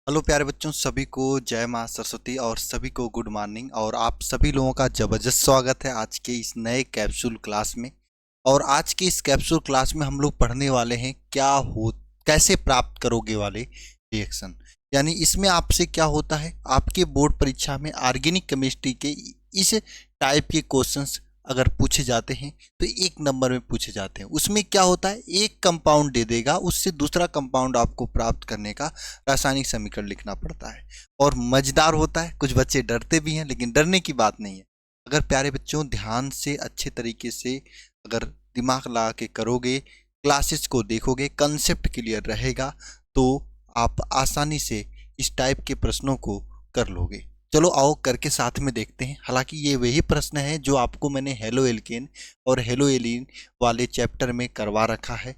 Hello प्यारे बच्चों, सभी को जय माँ सरस्वती और सभी को गुड मॉर्निंग। और आप सभी लोगों का ज़बरदस्त स्वागत है आज के इस नए कैप्सूल क्लास में। और आज के इस कैप्सूल क्लास में हम लोग पढ़ने वाले हैं कैसे प्राप्त करोगे वाले रिएक्शन। यानी इसमें आपसे क्या होता है, आपके बोर्ड परीक्षा में ऑर्गेनिक केमिस्ट्री के इस टाइप के क्वेश्चंस अगर पूछे जाते हैं तो एक नंबर में पूछे जाते हैं। उसमें क्या होता है, एक कंपाउंड दे देगा, उससे दूसरा कंपाउंड आपको प्राप्त करने का रासायनिक समीकरण लिखना पड़ता है। और मजेदार होता है, कुछ बच्चे डरते भी हैं लेकिन डरने की बात नहीं है। अगर प्यारे बच्चों ध्यान से अच्छे तरीके से अगर दिमाग लगा के करोगे, क्लासेस को देखोगे, कंसेप्ट क्लियर रहेगा तो आप आसानी से इस टाइप के प्रश्नों को कर लोगे। चलो आओ करके साथ में देखते हैं। हालांकि ये वही प्रश्न है जो आपको मैंने हेलो एल्केन और हेलो एलिन वाले चैप्टर में करवा रखा है।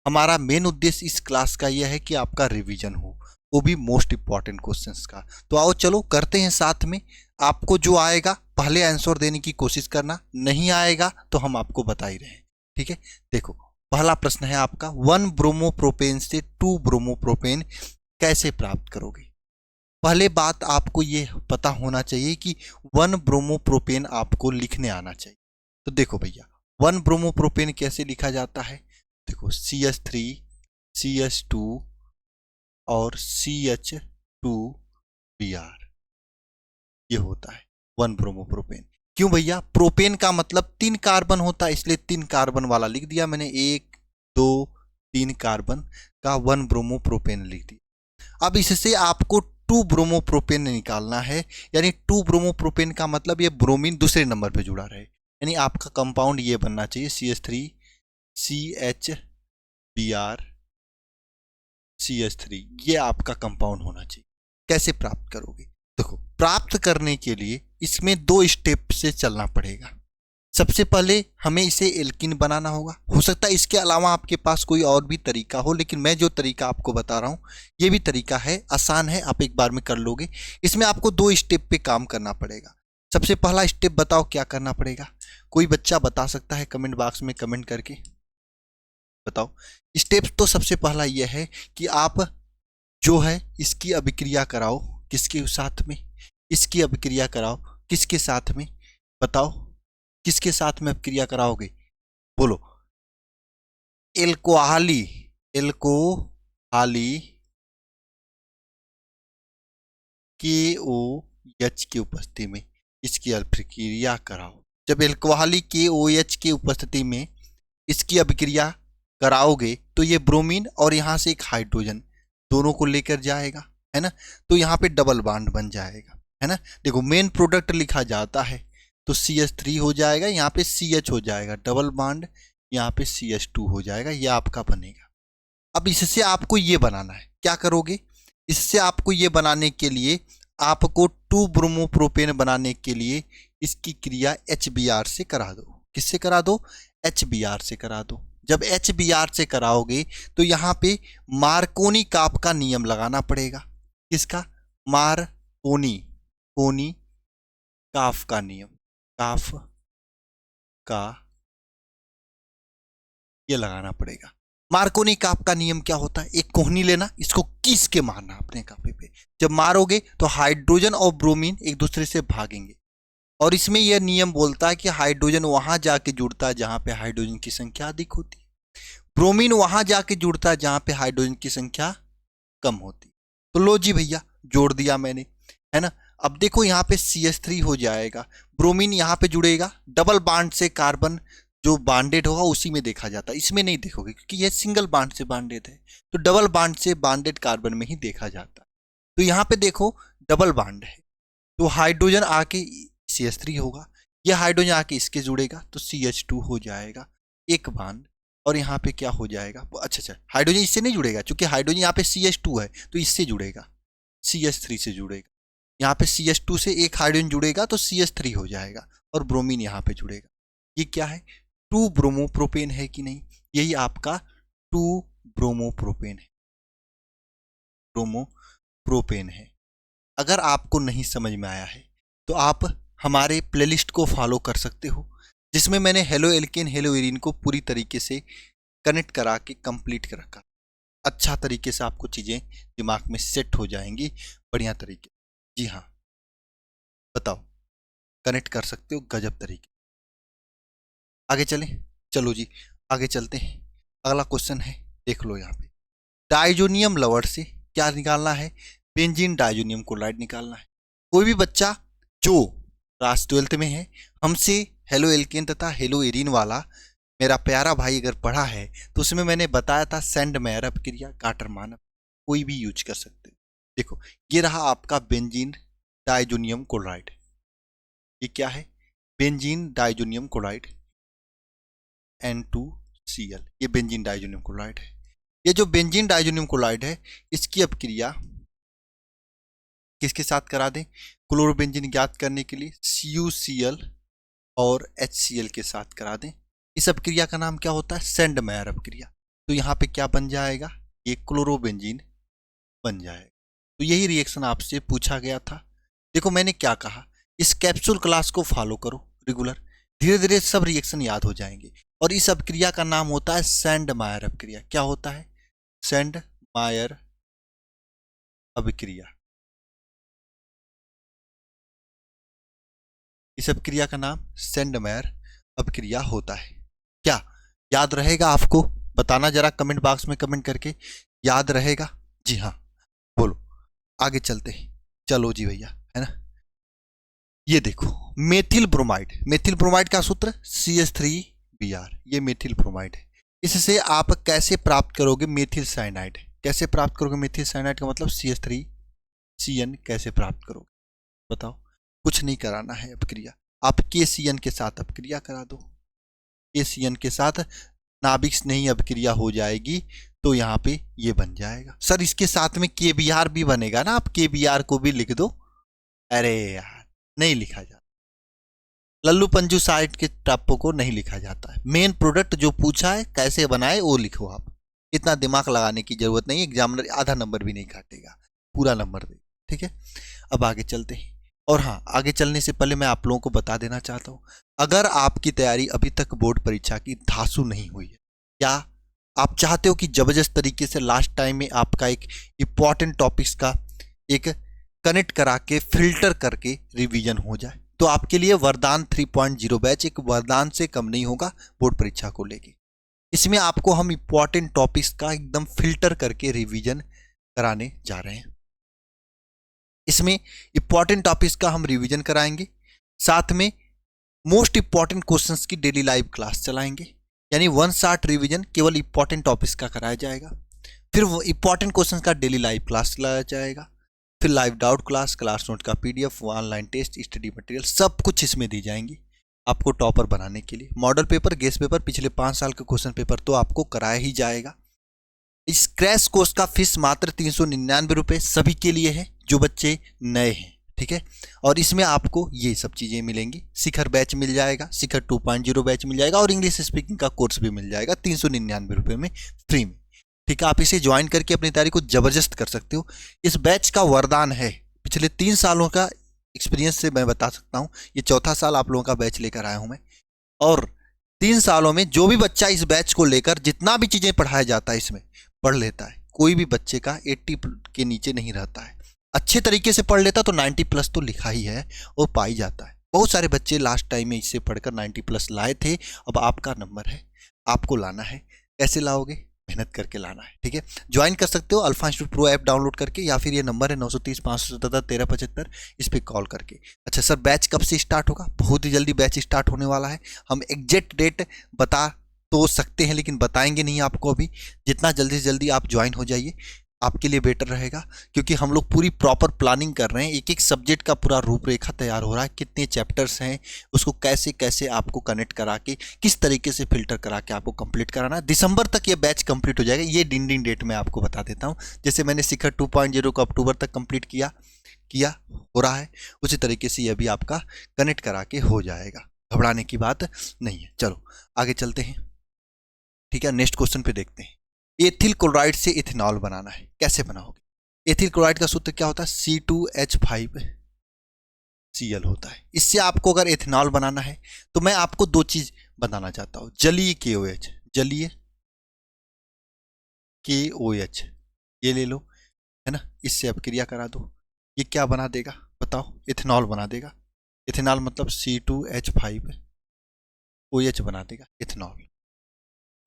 हमारा मेन उद्देश्य इस क्लास का यह है कि आपका रिवीजन हो, वो भी मोस्ट इंपॉर्टेंट क्वेश्चंस का। तो आओ चलो करते हैं साथ में। आपको जो आएगा पहले आंसर देने की कोशिश करना, नहीं आएगा तो हम आपको बता ही रहे हैं। ठीक है, देखो पहला प्रश्न है आपका, 1 ब्रोमोप्रोपेन से 2 ब्रोमोप्रोपेन कैसे प्राप्त करोगे। पहले बात आपको ये पता होना चाहिए कि 1 ब्रोमोप्रोपेन आपको लिखने आना चाहिए। तो देखो भैया, 1 ब्रोमोप्रोपेन कैसे लिखा जाता है। देखो CH3 CH2 और CH2Br, ये होता है 1 ब्रोमोप्रोपेन। क्यों भैया, प्रोपेन का मतलब 3 कार्बन होता है, इसलिए 3 कार्बन वाला लिख दिया मैंने। 1 2 3 कार्बन का 1 ब्रोमोप्रोपेन लिख दिया। अब इससे आपको 2 ब्रोमोप्रोपेन निकालना है। यानी 2 ब्रोमोप्रोपेन का मतलब ये ब्रोमीन दूसरे नंबर पे जुड़ा रहे। यानी आपका कंपाउंड ये बनना चाहिए CH3 CHBr CH3, ये आपका कंपाउंड होना चाहिए। कैसे प्राप्त करोगे, देखो प्राप्त करने के लिए इसमें 2 स्टेप से चलना पड़ेगा। सबसे पहले हमें इसे एल्किन बनाना होगा। हो सकता है इसके अलावा आपके पास कोई और भी तरीका हो, लेकिन मैं जो तरीका आपको बता रहा हूं ये भी तरीका है, आसान है, आप एक बार में कर लोगे। इसमें आपको 2 स्टेप पे काम करना पड़ेगा। सबसे पहला स्टेप बताओ क्या करना पड़ेगा, कोई बच्चा बता सकता है कमेंट बॉक्स में कमेंट करके बताओ। स्टेप तो सबसे पहला यह है कि आप जो है इसकी अभिक्रिया कराओ। किसके साथ में, इसकी अभिक्रिया कराओ किसके साथ में, बताओ किसके साथ में अभिक्रिया कराओगे, बोलो। एल्कोहली, एल्कोहली KOH की उपस्थिति में इसकी अभिक्रिया कराओ। जब एल्कोहली KOH की उपस्थिति में इसकी अभिक्रिया कराओगे तो ये ब्रोमीन और यहां से एक हाइड्रोजन दोनों को लेकर जाएगा, है ना। तो यहाँ पे डबल बॉन्ड बन जाएगा, है ना। देखो मेन प्रोडक्ट लिखा जाता है तो CH3 हो जाएगा, यहाँ पे CH हो जाएगा, डबल बॉन्ड यहाँ पे CH2 हो जाएगा, ये आपका बनेगा। अब इससे आपको ये बनाना है, क्या करोगे, इससे आपको ये बनाने के लिए आपको 2 ब्रोमोप्रोपेन बनाने के लिए इसकी क्रिया HBr से करा दो। किससे करा दो, HBr से करा दो। जब HBr से कराओगे तो यहाँ पे मार्कोनी काप का नियम लगाना पड़ेगा। किसका, मार्कोनी कोनी काफ का नियम, काफ का ये लगाना पड़ेगा। मार्कोनी काप का नियम क्या होता है, एक कोहनी लेना, इसको किस के मारना अपने कापे पे। जब मारोगे तो हाइड्रोजन और ब्रोमीन एक दूसरे से भागेंगे। और इसमें यह नियम बोलता है कि हाइड्रोजन वहां जाके जुड़ता है जहां पे हाइड्रोजन की संख्या अधिक होती है, ब्रोमीन वहां जाके जुड़ता है जहां पे हाइड्रोजन की संख्या कम होती है। तो लो जी भैया, जोड़ दिया मैंने, है ना। अब देखो यहाँ पे CH3 हो जाएगा, ब्रोमीन यहाँ पे जुड़ेगा, डबल बॉन्ड से कार्बन जो बांडेड होगा उसी में देखा जाता है, इसमें नहीं देखोगे क्योंकि ये सिंगल बॉन्ड से बांडेड है। तो डबल बॉन्ड से बांडेड कार्बन में ही देखा जाता है। तो यहाँ पे देखो डबल बॉन्ड है तो हाइड्रोजन आके CH3 होगा, यह हाइड्रोजन आके इसके जुड़ेगा तो CH2 हो जाएगा, एक बॉन्ड। और यहाँ पे क्या हो जाएगा, अच्छा हाइड्रोजन इससे नहीं जुड़ेगा क्योंकि हाइड्रोजन यहाँ पे CH2 है तो इससे जुड़ेगा, CH3 से जुड़ेगा। यहाँ पे CH2 से एक हाइड्रोजन जुड़ेगा तो CH3 हो जाएगा और ब्रोमीन यहाँ पे जुड़ेगा। ये क्या है, 2 ब्रोमोप्रोपेन है कि नहीं, यही आपका 2 ब्रोमोप्रोपेन है, ब्रोमोप्रोपेन है। अगर आपको नहीं समझ में आया है तो आप हमारे प्लेलिस्ट को फॉलो कर सकते हो, जिसमें मैंने हेलो एल्केन हेलो एरिन को पूरी तरीके से कनेक्ट करा के कंप्लीट कर रखा। अच्छा तरीके से आपको चीज़ें दिमाग में सेट हो जाएंगी बढ़िया तरीके। जी हाँ, बताओ, कनेक्ट कर सकते हो गजब तरीके। आगे चलें, चलो जी आगे चलते हैं। अगला क्वेश्चन है, देख लो यहाँ पे, डाइजोनियम लवर से क्या निकालना है? बेंजीन डाइजोनियम क्लोराइड निकालना है। कोई भी बच्चा जो क्लास 12th में है, हमसे हेलो एल्केन तथा हेलो एरीन वाला मेरा प्यारा भाई अगर पढ़ा है, तो उसमें मैंने बताया था सेंड मेयर अपक्रिया, कार्टर मानव, कोई भी यूज कर सकते हो। देखो, ये रहा आपका बेंजीन डाइजोनियम क्लोराइड। ये क्या है? बेंजीन डाइजोनियम क्लोराइड, N2Cl, ये बेंजीन डाइजोनियम क्लोराइड है। ये जो बेंजीन डाइजोनियम क्लोराइड है, इसकी अपक्रिया किसके साथ करा दें? क्लोरोबेंजीन ज्ञात करने के लिए CuCl और HCl के साथ करा दें। इस अपक्रिया का नाम क्या होता है? सेंड मेयर अपक्रिया। तो यहाँ पे क्या बन जाएगा? ये क्लोरोबेंजीन बन जाएगा। तो यही रिएक्शन आपसे पूछा गया था। देखो मैंने क्या कहा, इस कैप्सूल क्लास को फॉलो करो रेगुलर, धीरे धीरे सब रिएक्शन याद हो जाएंगे। और इस अपक्रिया का नाम होता है सेंड मायर अपक्रिया। क्या होता है? सेंड मायर अभिक्रिया। इस अपक्रिया का नाम सेंड मायर अपक्रिया होता है। क्या याद रहेगा आपको? बताना जरा कमेंट बॉक्स में कमेंट करके, याद रहेगा? जी हाँ, बोलो। आगे चलते हैं, चलो जी भैया, है ना। ये देखो, मेथिल ब्रोमाइड, मेथिल ब्रोमाइड का सूत्र CH3Br, ये मेथिल ब्रोमाइड है। इससे आप कैसे प्राप्त करोगे मेथिल साइनाइड? कैसे प्राप्त करोगे मेथिल साइनाइड का मतलब CH3CN कैसे प्राप्त करोगे? बताओ। कुछ नहीं कराना है अपक्रिया, आप KCN के साथ अपक्रिया करा दो। KCN के साथ नाभिक नहीं अपक्रिया हो जाएगी तो यहाँ पे ये बन जाएगा। सर इसके साथ में KBr भी बनेगा ना, आप KBr को भी लिख दो। अरे यार, नहीं लिखा जाता, लल्लू पंजू साइड के टापों को नहीं लिखा जाता है। मेन प्रोडक्ट जो पूछा है कैसे बनाए वो लिखो आप। इतना दिमाग लगाने की जरूरत नहीं, एग्जामिनर आधा नंबर भी नहीं काटेगा, पूरा नंबर दे। ठीक है, अब आगे चलते हैं। और हाँ, आगे चलने से पहले मैं आप लोगों को बता देना चाहता हूँ, अगर आपकी तैयारी अभी तक बोर्ड परीक्षा की धांसू नहीं हुई है, या आप चाहते हो कि जबरदस्त तरीके से लास्ट टाइम में आपका एक इंपॉर्टेंट टॉपिक्स का एक कनेक्ट करा के फिल्टर करके रिवीजन हो जाए, तो आपके लिए वरदान 3.0 बैच एक वरदान से कम नहीं होगा बोर्ड परीक्षा को लेके। इसमें आपको हम इंपॉर्टेंट टॉपिक्स का एकदम फिल्टर करके रिवीजन कराने जा रहे हैं। इसमें इंपॉर्टेंट टॉपिक्स का हम रिवीजन कराएंगे, साथ में मोस्ट इंपॉर्टेंट क्वेश्चंस की डेली लाइव क्लास चलाएंगे। यानी वन शॉट रिवीजन केवल इंपॉर्टेंट टॉपिक्स का कराया जाएगा, फिर वो इंपॉर्टेंट क्वेश्चंस का डेली लाइव क्लास चलाया जाएगा, फिर live doubt class, class note का PDF, online test, study material, सब कुछ इसमें दी जाएंगी आपको टॉपर बनाने के लिए। मॉडल पेपर, गेस्ट पेपर, पिछले 5 साल का क्वेश्चन पेपर तो आपको कराया ही जाएगा। इस क्रैश कोर्स का फीस मात्र 399 रुपये सभी के लिए है जो बच्चे नए हैं। ठीक है, और इसमें आपको ये सब चीज़ें मिलेंगी। शिखर बैच मिल जाएगा, शिखर 2.0 बैच मिल जाएगा, और इंग्लिश स्पीकिंग का कोर्स भी मिल जाएगा 399 रुपये में फ्री में। ठीक है, आप इसे ज्वाइन करके अपनी तैयारी को जबरदस्त कर सकते हो। इस बैच का वरदान है, पिछले 3 सालों का एक्सपीरियंस से मैं बता सकता हूँ, ये चौथा साल आप लोगों का बैच लेकर आया हूँ मैं, और 3 सालों में जो भी बच्चा इस बैच को लेकर जितना भी चीज़ें पढ़ाया जाता है इसमें पढ़ लेता है, कोई भी बच्चे का 80 के नीचे नहीं रहता है। अच्छे तरीके से पढ़ लेता तो 90+ तो लिखा ही है और पाई जाता है। बहुत सारे बच्चे लास्ट टाइम में इससे पढ़कर 90+ लाए थे। अब आपका नंबर है, आपको लाना है। कैसे लाओगे? मेहनत करके लाना है। ठीक है, ज्वाइन कर सकते हो alpha institute pro app download करके, या फिर ये नंबर है 930-577-1375, इस पर कॉल करके। अच्छा सर, बैच कब से स्टार्ट होगा? बहुत ही जल्दी बैच स्टार्ट होने वाला है। हम एग्जैक्ट डेट बता तो सकते हैं लेकिन बताएंगे नहीं आपको अभी। जितना जल्दी से जल्दी आप ज्वाइन हो जाइए आपके लिए बेटर रहेगा, क्योंकि हम लोग पूरी प्रॉपर प्लानिंग कर रहे हैं। एक एक सब्जेक्ट का पूरा रूपरेखा तैयार हो रहा है, कितने चैप्टर्स हैं, उसको कैसे कैसे आपको कनेक्ट करा के, किस तरीके से फिल्टर करा के आपको कंप्लीट कराना है। दिसंबर तक ये बैच कंप्लीट हो जाएगा, ये डिंडिंग डेट मैं आपको बता देता हूँ। जैसे मैंने शिखर 2.0 को अक्टूबर तक कंप्लीट किया हो रहा है, उसी तरीके से ये भी आपका कनेक्ट करा के हो जाएगा। घबराने की बात नहीं है। चलो आगे चलते हैं। ठीक है, नेक्स्ट क्वेश्चन पे देखते हैं। एथिल क्लोराइड से इथेनॉल बनाना है, कैसे बनाओगे? एथिल क्लोराइड का सूत्र क्या होता है? C2H5Cl होता है। इससे आपको अगर इथेनॉल बनाना है तो मैं आपको 2 चीज बताना चाहता हूं, जलीय KOH, जलीय KOH, ये ले लो, है ना, इससे अब क्रिया करा दो। ये क्या बना देगा बताओ? इथेनॉल बना देगा। इथेनॉल मतलब C2H5OH बना देगा इथेनॉल,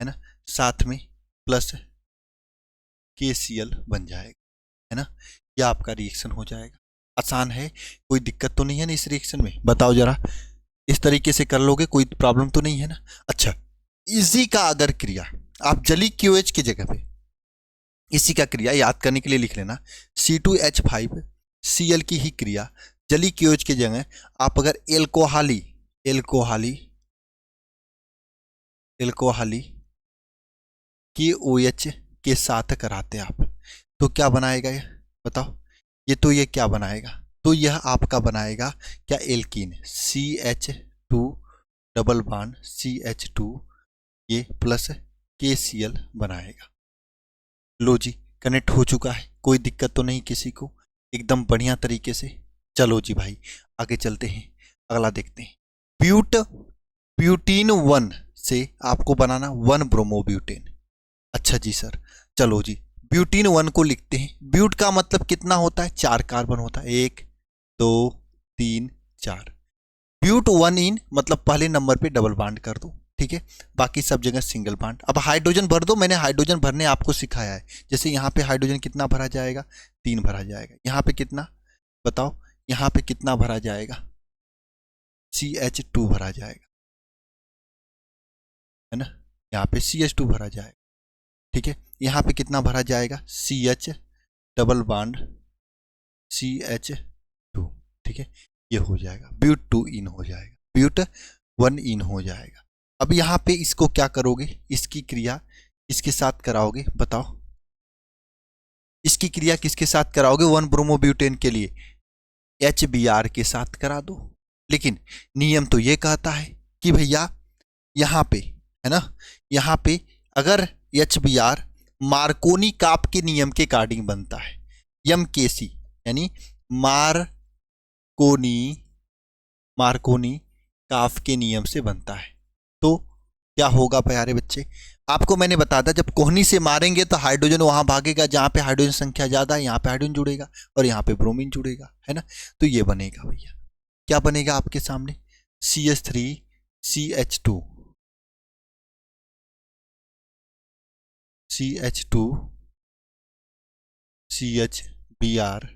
है ना। साथ में प्लस KCl बन जाएगा, है ना। यह आपका रिएक्शन हो जाएगा। आसान है, कोई दिक्कत तो नहीं है ना इस रिएक्शन में? बताओ जरा, इस तरीके से कर लोगे, कोई प्रॉब्लम तो नहीं है ना? अच्छा, इसी का अगर क्रिया आप जली QH की जगह पे इसी का क्रिया याद करने के लिए लिख लेना, C2H5Cl की ही क्रिया जली QH की जगह आप अगर एल्कोहली एल्कोहली एल्कोहली KOH के साथ कराते आप, तो क्या बनाएगा ये बताओ? ये क्या बनाएगा? तो यह आपका बनाएगा क्या? Alkene, CH2 double bond CH2, ये प्लस KCl बनाएगा। लो जी, कनेक्ट हो चुका है, कोई दिक्कत तो नहीं किसी को? एकदम बढ़िया तरीके से। चलो जी भाई, आगे चलते हैं, अगला देखते हैं। ब्यूटीन 1 से आपको बनाना 1 ब्रोमोब्यूटेन। अच्छा जी सर, चलो जी, ब्यूटीन 1 को लिखते हैं। ब्यूट का मतलब कितना होता है? 4 कार्बन होता है, 1 2 3 4। ब्यूट 1 इन मतलब पहले नंबर पे डबल बॉन्ड कर दो, ठीक है, बाकी सब जगह सिंगल बॉन्ड। अब हाइड्रोजन भर दो, मैंने हाइड्रोजन भरने आपको सिखाया है। जैसे यहाँ पे हाइड्रोजन कितना भरा जाएगा? 3 भरा जाएगा। यहाँ पे कितना बताओ? यहाँ पे कितना भरा जाएगा? CH2 भरा जाएगा, है ना। यहाँ पे CH2 भरा जाएगा, ठीक है। यहाँ पे कितना भरा जाएगा? CH डबल बॉन्ड CH2, ठीक है। ये हो जाएगा ब्यूट 2 इन हो जाएगा, ब्यूट 1 इन हो जाएगा। अब यहाँ पे इसको क्या करोगे? इसकी क्रिया इसके साथ कराओगे, बताओ इसकी क्रिया किसके साथ कराओगे? 1 ब्रोमोब्यूटेन के लिए HBr के साथ करा दो। लेकिन नियम तो ये कहता है कि भैया यहाँ पे, है ना, यहाँ पे अगर HBr मार्कोनी काप के नियम के अकॉर्डिंग बनता है, MKC यानी मार्कोनी काफ के नियम से बनता है, तो क्या होगा प्यारे बच्चे? आपको मैंने बताया था, जब कोहनी से मारेंगे तो हाइड्रोजन वहां भागेगा जहां पे हाइड्रोजन संख्या ज्यादा है, यहाँ पे हाइड्रोजन जुड़ेगा और यहाँ पे ब्रोमीन जुड़ेगा, है ना। तो ये बनेगा भैया, क्या बनेगा आपके सामने? CH3CH2 CH2CHBr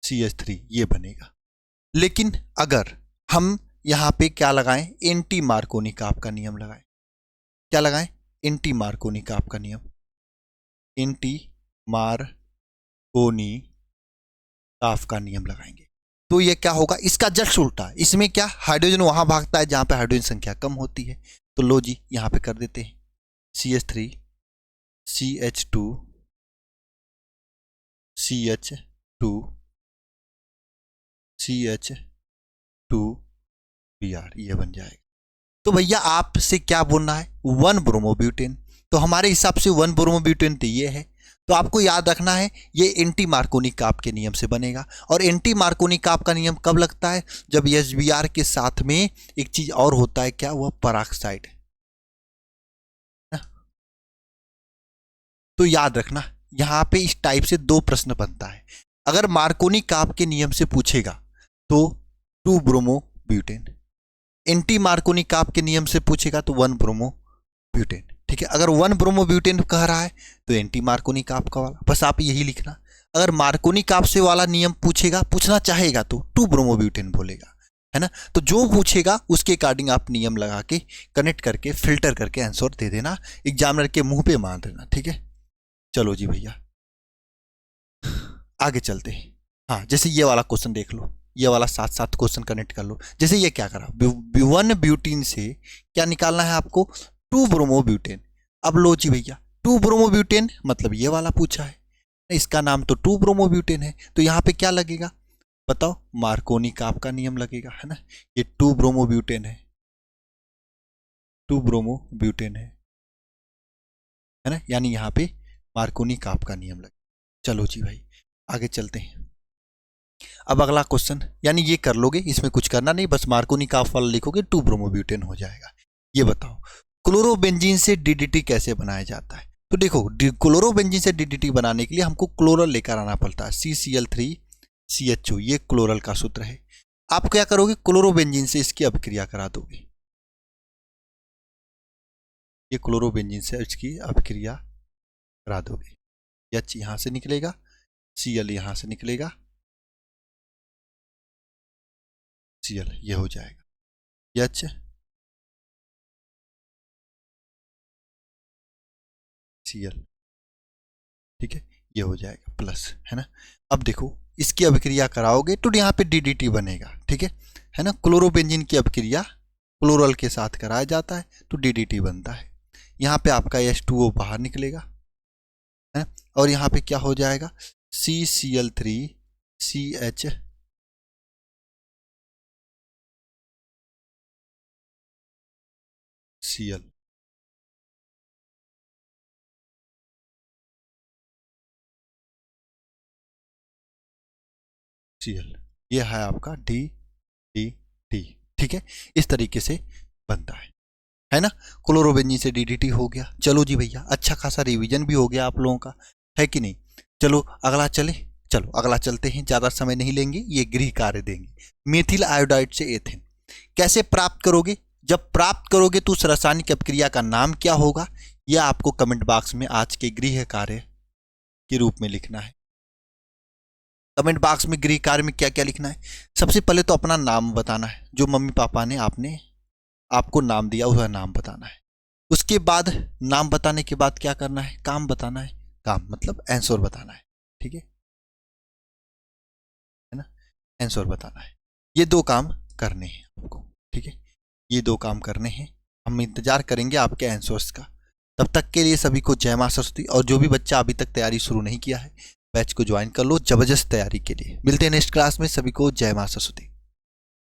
CH3, ये बनेगा। लेकिन अगर हम यहाँ पे क्या लगाएं? एंटी मार्कोनी काप का नियम लगाएं। क्या लगाएं? एंटी मार्कोनी काप का नियम, एंटी मार्कोनी काफ का नियम लगाएंगे। तो ये क्या होगा? इसका जस्ट उल्टा, इसमें क्या हाइड्रोजन वहां भागता है जहां पे हाइड्रोजन संख्या कम होती है। तो लो जी, यहां पे कर देते हैं CH3 CH2 CH2 CH2 Br, ये बन जाएगा। तो भैया आपसे क्या बोलना है? 1 ब्रोमोब्यूटेन। तो हमारे हिसाब से 1 ब्रोमोब्यूटेन तो ये है। तो आपको याद रखना है ये एंटी मार्कोनी काप के नियम से बनेगा। और एंटी मार्कोनी काप का नियम कब लगता है? जब HBr के साथ में एक चीज और होता है, क्या? वह पराक्साइड। तो याद रखना, यहां पे इस टाइप से 2 प्रश्न बनता है। अगर मार्कोनी काप के नियम से पूछेगा तो 2 ब्रोमोब्यूटेन, एंटी मार्कोनी काप के नियम से पूछेगा तो 1 ब्रोमोब्यूटेन, ठीक है। अगर 1 ब्रोमोब्यूटेन कह रहा है तो एंटी मार्कोनी काप का वाला, बस आप यही लिखना। अगर मार्कोनी काप से वाला नियम पूछना चाहेगा तो 2 ब्रोमोब्यूटेन बोलेगा, है ना। तो जो पूछेगा उसके अकॉर्डिंग आप नियम लगा के कनेक्ट करके फिल्टर करके आंसर दे देना, एग्जामिनर के मुंह पे मार देना, ठीक है। चलो जी भैया, आगे चलते हैं। हाँ, जैसे ये वाला क्वेश्चन देख लो, ये वाला साथ साथ क्वेश्चन कनेक्ट कर लो। जैसे ये क्या करा, 1 ब्यूटीन से क्या निकालना है आपको? 2 ब्रोमोब्यूटेन। अब लो जी भैया, 2 ब्रोमोब्यूटेन मतलब ये वाला पूछा है, इसका नाम तो 2 ब्रोमोब्यूटेन है। तो यहाँ पे क्या लगेगा बताओ? मार्कोनी काप का नियम लगेगा, है ना। ये 2 ब्रोमोब्यूटेन है, 2 ब्रोमोब्यूटेन है ना, यानी यहाँ पे मार्कोनी काप का नियम लगेगा। चलो जी भाई, आगे चलते हैं। अब अगला क्वेश्चन, यानी ये कर लोगे, इसमें कुछ करना नहीं, बस मार्कोनी काप वाला लिखोगे, 2 ब्रोमोब्यूटेन हो जाएगा। ये बताओ, क्लोरोबेंजीन से DDT कैसे बनाया जाता है? तो देखो क्लोरोबेंजीन से डीडीटी बनाने के लिए हमको क्लोरल लेकर आना पड़ता है, CCl3CHO, ये क्लोरल का सूत्र है। आप क्या करोगे, क्लोरोबेंजीन से इसकी अभिक्रिया करा दोगे, ये क्लोरोबेंजीन से इसकी अभिक्रिया करा दोगे। H यहां से निकलेगा, Cl यहां से निकलेगा, Cl ये हो जाएगा H Cl, ठीक है, ये हो जाएगा प्लस, है ना। अब देखो इसकी अभिक्रिया कराओगे तो यहाँ पे डीडीटी बनेगा, ठीक है ना। क्लोरोबेंजीन की अभिक्रिया क्लोरल के साथ कराया जाता है तो डीडीटी बनता है। यहाँ पे आपका H2O बाहर निकलेगा, है ना, और यहाँ पे क्या हो जाएगा, CCl3CH Cl, Cl, ये है आपका DDT, ठीक है, इस तरीके से बनता है ना। क्लोरोबेंजीन से डीडीटी हो गया। चलो जी भैया, अच्छा खासा रिवीजन भी हो गया आप लोगों का, है कि नहीं। चलो अगला चले, चलो अगला चलते हैं, ज़्यादा समय नहीं लेंगे, ये गृह कार्य देंगे। मेथिल आयोडाइड से एथेन कैसे प्राप्त करोगे, जब प्राप्त करोगे तो उस रासायनिक अभिक्रिया का नाम क्या होगा, यह आपको कमेंट बॉक्स में आज के गृह कार्य के रूप में लिखना है। कमेंट बॉक्स में गृह कार्य में क्या क्या लिखना है, सबसे पहले तो अपना नाम बताना है, जो मम्मी पापा ने आपको नाम दिया उसका नाम बताना है। उसके बाद नाम बताने के बाद क्या करना है, काम बताना है, काम मतलब आंसर बताना है, ठीक है ना, आंसर बताना है। ये दो काम करने हैं आपको, ठीक है, ये दो काम करने हैं। हम इंतजार करेंगे आपके आंसर्स का। तब तक के लिए सभी को जय मां सरस्वती। और जो भी बच्चा अभी तक तैयारी शुरू नहीं किया है, बैच को ज्वाइन कर लो जबरदस्त तैयारी के लिए। मिलते हैं नेक्स्ट क्लास में, सभी को जय मां सरस्वती।